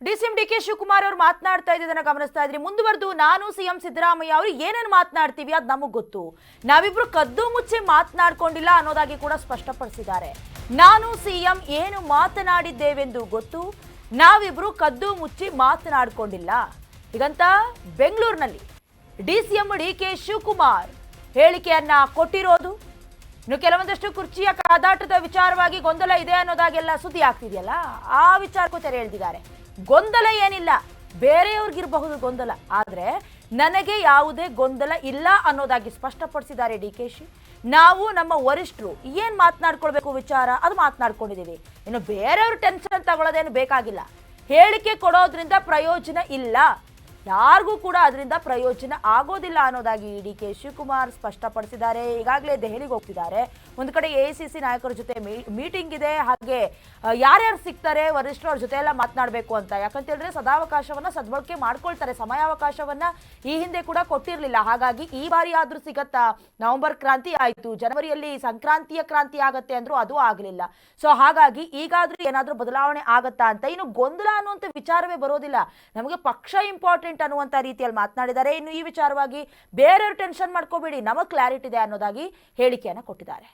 DCM DK Shivakumar ಅವರು ಮಾತನಾಡ್ತಾ ಇದ್ದದನ್ನ ಗಮನಿಸ್ತಾ ಇದ್ರಿ. ಮುಂದುವರೆದು ನಾನು ಸಿಎಂ ಸಿದ್ದರಾಮಯ್ಯ ಅವರು ಏನೇನು ಮಾತನಾಡ್ತೀವಿ ಅದು ನಮಗೆ ಗೊತ್ತು, ನಾವಿಬ್ರು ಕದ್ದು ಮುಚ್ಚಿ ಮಾತನಾಡ್ಕೊಂಡಿಲ್ಲ ಅನ್ನೋದಾಗಿ ಕೂಡ ಸ್ಪಷ್ಟಪಡಿಸಿದ್ದಾರೆ. ನಾನು ಸಿಎಂ ಏನು ಮಾತನಾಡಿದ್ದೇವೆಂದು ಗೊತ್ತು, ನಾವಿಬ್ರು ಕದ್ದು ಮುಚ್ಚಿ ಮಾತನಾಡ್ಕೊಂಡಿಲ್ಲ. ಹೀಗಂತ ಬೆಂಗಳೂರಿನಲ್ಲಿ ಡಿಸಿಎಂ ಡಿಕೆ ಶಿವಕುಮಾರ್ ಹೇಳಿಕೆಯನ್ನ ಕೊಟ್ಟಿರೋದು. ಇನ್ನು ಕೆಲವೊಂದಷ್ಟು ಕುರ್ಚಿಯ ಕಾದಾಟದ ವಿಚಾರವಾಗಿ ಗೊಂದಲ ಇದೆ ಅನ್ನೋದಾಗೆಲ್ಲ ಸುದ್ದಿ ಆಗ್ತಿದೆಯಲ್ಲ, ಆ ವಿಚಾರಕ್ಕೂ ತೆರೆ ಎಳೆದಿದ್ದಾರೆ. ಗೊಂದಲ ಏನಿಲ್ಲ, ಬೇರೆಯವ್ರಿಗಿರಬಹುದು ಗೊಂದಲ, ಆದ್ರೆ ನನಗೆ ಯಾವುದೇ ಗೊಂದಲ ಇಲ್ಲ ಅನ್ನೋದಾಗಿ ಸ್ಪಷ್ಟಪಡಿಸಿದ್ದಾರೆ ಡಿಕೆಶಿ. ನಾವು ನಮ್ಮ ವರಿಷ್ಠರು ಏನ್ ಮಾತನಾಡ್ಕೊಳ್ಬೇಕು ವಿಚಾರ ಅದು ಮಾತನಾಡ್ಕೊಂಡಿದ್ದೀವಿ, ಇನ್ನು ಬೇರೆಯವ್ರು ಟೆನ್ಷನ್ ತಗೊಳ್ಳೋದೇನು ಬೇಕಾಗಿಲ್ಲ. ಹೇಳಿಕೆ ಕೊಡೋದ್ರಿಂದ ಪ್ರಯೋಜನ ಇಲ್ಲ, ಯಾರಿಗೂ ಕೂಡ ಅದರಿಂದ ಪ್ರಯೋಜನ ಆಗೋದಿಲ್ಲ ಅನ್ನೋದಾಗಿ ಡಿಕೆ ಶಿವಕುಮಾರ್ ಸ್ಪಷ್ಟಪಡಿಸಿದ್ದಾರೆ. ಈಗಾಗಲೇ ದೆಹಲಿಗೆ ಹೋಗ್ತಿದ್ದಾರೆ. ಒಂದು ಕಡೆ ಎಐಸಿಸಿ ನಾಯಕರ ಜೊತೆ ಮೀಟಿಂಗ್ ಇದೆ, ಹಾಗೆ ಯಾರ್ಯಾರು ಸಿಗ್ತಾರೆ ವರಿಷ್ಠರ ಜೊತೆ ಎಲ್ಲ ಮಾತನಾಡಬೇಕು ಅಂತ. ಯಾಕಂತ ಹೇಳಿದ್ರೆ ಸದಾವಕಾಶವನ್ನ ಸದ್ಬಳಕೆ ಮಾಡ್ಕೊಳ್ತಾರೆ, ಸಮಯಾವಕಾಶವನ್ನ ಈ ಹಿಂದೆ ಕೂಡ ಕೊಟ್ಟಿರಲಿಲ್ಲ. ಹಾಗಾಗಿ ಈ ಬಾರಿ ಆದ್ರೂ ಸಿಗತ್ತಾ? ನವೆಂಬರ್ ಕ್ರಾಂತಿ ಆಯ್ತು, ಜನವರಿಯಲ್ಲಿ ಸಂಕ್ರಾಂತಿಯ ಕ್ರಾಂತಿ ಆಗತ್ತೆ ಅಂದ್ರೂ ಅದು ಆಗಲಿಲ್ಲ. ಸೊ ಹಾಗಾಗಿ ಈಗಾದ್ರೂ ಏನಾದ್ರೂ ಬದಲಾವಣೆ ಆಗತ್ತಾ ಅಂತ. ಇನ್ನು ಗೊಂದಲ ಅನ್ನುವಂಥ ವಿಚಾರವೇ ಬರೋದಿಲ್ಲ, ನಮಗೆ ಪಕ್ಷ ಇಂಪಾರ್ಟೆಂಟ್ ಅನ್ನುವಂತ ರೀತಿಯಲ್ಲಿ ಮಾತನಾಡಿದ್ದಾರೆ. ಇನ್ನು ಈ ವಿಚಾರವಾಗಿ ಬೇರೆಯವರು ಟೆನ್ಷನ್ ಮಾಡ್ಕೋಬೇಡಿ, ನಮಗೆ ಕ್ಲಾರಿಟಿ ಇದೆ ಅನ್ನೋದಾಗಿ ಹೇಳಿಕೆಯನ್ನು ಕೊಟ್ಟಿದ್ದಾರೆ.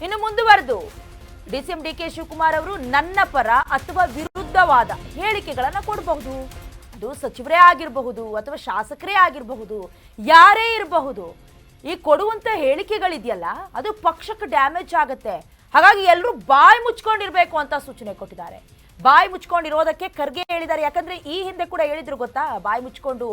ಇನ್ನು ಮುಂದುವರೆದು ಡಿಸಿಎಂ ಡಿಕೆ ಶಿವಕುಮಾರ್ ಅವರು ನನ್ನ ಪರ ಅಥವಾ ವಿರುದ್ಧವಾದ ಹೇಳಿಕೆಗಳನ್ನು ಕೊಡಬಹುದು. ಅದು ಸಚಿವರೇ ಆಗಿರಬಹುದು ಅಥವಾ ಶಾಸಕರೇ ಆಗಿರಬಹುದು, ಯಾರೇ ಇರಬಹುದು. ಈ ಕೊಡುವಂತ ಹೇಳಿಕೆಗಳಿದೆಯಲ್ಲ ಅದು ಪಕ್ಷಕ್ಕೆ ಡ್ಯಾಮೇಜ್ ಆಗುತ್ತೆ. ಹಾಗಾಗಿ ಎಲ್ಲರೂ ಬಾಯಿ ಮುಚ್ಕೊಂಡಿರ್ಬೇಕು ಅಂತ ಸೂಚನೆ ಕೊಟ್ಟಿದ್ದಾರೆ. ಬಾಯಿ ಮುಚ್ಕೊಂಡಿರೋದಕ್ಕೆ ಖರ್ಗೆ ಹೇಳಿದ್ದಾರೆ. ಯಾಕಂದ್ರೆ ಈ ಹಿಂದೆ ಕೂಡ ಹೇಳಿದ್ರು ಗೊತ್ತಾ, ಬಾಯಿ ಮುಚ್ಕೊಂಡು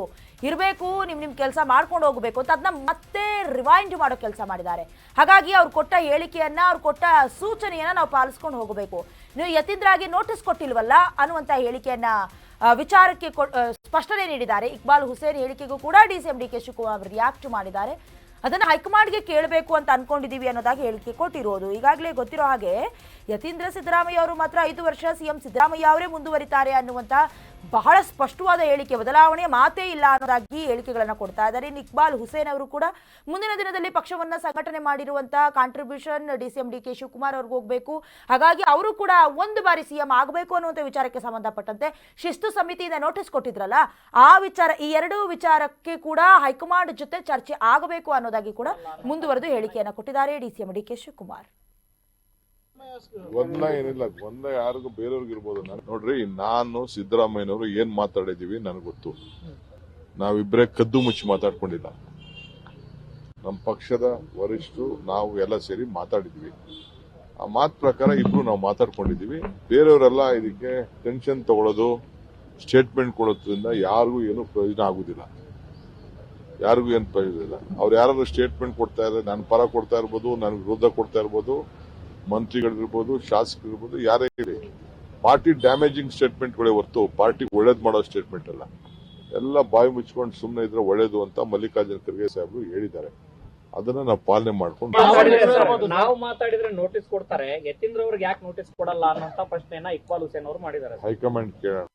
ಇರಬೇಕು, ನಿಮ್ ಕೆಲಸ ಮಾಡ್ಕೊಂಡು ಹೋಗಬೇಕು ಅಂತ. ಅದನ್ನ ಮತ್ತೆ ರಿವೈಂಡ್ ಮಾಡೋ ಕೆಲಸ ಮಾಡಿದ್ದಾರೆ. ಹಾಗಾಗಿ ಅವ್ರು ಕೊಟ್ಟ ಹೇಳಿಕೆಯನ್ನ, ಅವ್ರು ಕೊಟ್ಟ ಸೂಚನೆಯನ್ನ ನಾವು ಪಾಲಿಸ್ಕೊಂಡು ಹೋಗಬೇಕು. ನೀವು ಯತೀಂದ್ರಾಗಿ ನೋಟಿಸ್ ಕೊಟ್ಟಿಲ್ವಲ್ಲ ಅನ್ನುವಂತ ಹೇಳಿಕೆಯನ್ನ ವಿಚಾರಕ್ಕೆ ಸ್ಪಷ್ಟನೆ ನೀಡಿದ್ದಾರೆ. ಇಕ್ಬಾಲ್ ಹುಸೇನ್ ಹೇಳಿಕೆಗೂ ಕೂಡ ಡಿಸಿಎಂ ಡಿಕೆ ಶಿವಕುಮಾರ್ ರಿಯಾಕ್ಟ್ ಮಾಡಿದ್ದಾರೆ. ಅದನ್ನ ಹೈಕಮಾಂಡ್ಗೆ ಕೇಳಬೇಕು ಅಂತ ಅನ್ಕೊಂಡಿದೀವಿ ಅನ್ನೋದಾಗಿ ಹೇಳಿಕೆ ಕೊಟ್ಟಿರೋದು. ಈಗಾಗಲೇ ಗೊತ್ತಿರೋ ಹಾಗೆ ಯತೀಂದ್ರ ಸಿದ್ದರಾಮಯ್ಯ ಅವರು ಮಾತ್ರ 5 ವರ್ಷ ಸಿಎಂ ಸಿದ್ದರಾಮಯ್ಯ ಅವರೇ ಮುಂದುವರಿತಾರೆ ಅನ್ನುವಂತ ಬಹಳ ಸ್ಪಷ್ಟವಾದ ಹೇಳಿಕೆ, ಬದಲಾವಣೆಯ ಮಾತೇ ಇಲ್ಲ ಅನ್ನೋದಾಗಿ ಹೇಳಿಕೆಗಳನ್ನ ಕೊಡ್ತಾ ಇದ್ದಾರೆ. ಇನ್ನು ಇಕ್ಬಾಲ್ ಹುಸೇನ್ ಅವರು ಕೂಡ ಮುಂದಿನ ದಿನದಲ್ಲಿ ಪಕ್ಷವನ್ನ ಸಂಘಟನೆ ಮಾಡಿರುವಂತ ಕಾಂಟ್ರಿಬ್ಯೂಷನ್ ಡಿಸಿಎಂ ಡಿಕೆ ಶಿವಕುಮಾರ್ ಅವ್ರಿಗೆ ಹೋಗಬೇಕು. ಹಾಗಾಗಿ ಅವರು ಕೂಡ ಒಂದು ಬಾರಿ ಸಿಎಂ ಆಗಬೇಕು ಅನ್ನುವಂಥ ವಿಚಾರಕ್ಕೆ ಸಂಬಂಧಪಟ್ಟಂತೆ ಶಿಸ್ತು ಸಮಿತಿಯಿಂದ ನೋಟಿಸ್ ಕೊಟ್ಟಿದ್ರಲ್ಲ, ಆ ವಿಚಾರ, ಈ ಎರಡೂ ವಿಚಾರಕ್ಕೆ ಕೂಡ ಹೈಕಮಾಂಡ್ ಜೊತೆ ಚರ್ಚೆ ಆಗಬೇಕು ಅನ್ನೋದಾಗಿ ಕೂಡ ಮುಂದುವರೆದು ಹೇಳಿಕೆಯನ್ನು ಕೊಟ್ಟಿದ್ದಾರೆ ಡಿಸಿಎಂ ಡಿಕೆ ಶಿವಕುಮಾರ್. ಗೊಂದಲ ಏನಿಲ್ಲ, ಗೊಂದಲ ಯಾರಿಗೂ ಬೇರೆಯವ್ರಿಗೆ ಇರ್ಬೋದು. ನೋಡ್ರಿ, ನಾನು ಸಿದ್ದರಾಮಯ್ಯನವರು ಏನ್ ಮಾತಾಡಿದೀವಿ ನನಗೆ ಗೊತ್ತು. ನಾವಿಬ್ಬರೇ ಕದ್ದು ಮುಚ್ಚಿ ಮಾತಾಡ್ಕೊಂಡಿಲ್ಲ. ನಮ್ಮ ಪಕ್ಷದ ವರಿಷ್ಠರು ನಾವು ಎಲ್ಲ ಸೇರಿ ಮಾತಾಡಿದ್ವಿ. ಆ ಮಾತು ಪ್ರಕಾರ ಇಬ್ರು ನಾವು ಮಾತಾಡ್ಕೊಂಡಿದೀವಿ. ಬೇರೆಯವರೆಲ್ಲ ಇದಕ್ಕೆ ಟೆನ್ಷನ್ ತಗೊಳ್ಳೋದು, ಸ್ಟೇಟ್ಮೆಂಟ್ ಕೊಡೋದ್ರಿಂದ ಯಾರಿಗೂ ಏನು ಪ್ರಯೋಜನ ಆಗುದಿಲ್ಲ. ಯಾರಿಗೂ ಏನು ಪ್ರಯೋಜನ ಇಲ್ಲ. ಅವ್ರು ಯಾರಾದ್ರೂ ಸ್ಟೇಟ್ಮೆಂಟ್ ಕೊಡ್ತಾ ಇದ್ದಾರೆ, ನನ್ನ ಪರ ಕೊಡ್ತಾ ಇರ್ಬೋದು, ನನ್ನ ವಿರುದ್ಧ ಕೊಡ್ತಾ ಇರ್ಬೋದು, ಮಂತ್ರಿಗಳಿರ್ಬೋದು, ಶಾಸಕರಿರ್ಬೋದು, ಯಾರೇ ಇರಿ, ಪಾರ್ಟಿ ಡ್ಯಾಮೇಜಿಂಗ್ ಸ್ಟೇಟ್ಮೆಂಟ್ಗಳೇ ಹೊರತು ಪಾರ್ಟಿಗೆ ಒಳ್ಳೇದು ಮಾಡೋ ಸ್ಟೇಟ್ಮೆಂಟ್ ಅಲ್ಲ. ಎಲ್ಲ ಬಾಯಿ ಮುಚ್ಕೊಂಡು ಸುಮ್ಮನೆ ಇದ್ರೆ ಒಳ್ಳೇದು ಅಂತ ಮಲ್ಲಿಕಾರ್ಜುನ ಖರ್ಗೆ ಸಾಹೇಬರು ಹೇಳಿದ್ದಾರೆ. ಅದನ್ನ ನಾವು ಪಾಲನೆ ಮಾಡ್ಕೊಂಡು ನಾವು ಮಾತಾಡಿದ್ರೆ ನೋಟಿಸ್ ಕೊಡ್ತಾರೆ, ಯತೀಂದ್ರ ಅವ್ರಿಗೆ ಯಾಕೆ ನೋಟಿಸ್ ಕೊಡಲ್ಲ ಅನ್ನೋ ಪ್ರಶ್ನೆಯನ್ನ ಇಕ್ಬಾಲ್ ಹುಸೇನ್ ಅವರು ಮಾಡಿದ್ದಾರೆ. ಹೈಕಮಾಂಡ್ ಕೇಳೋಣ.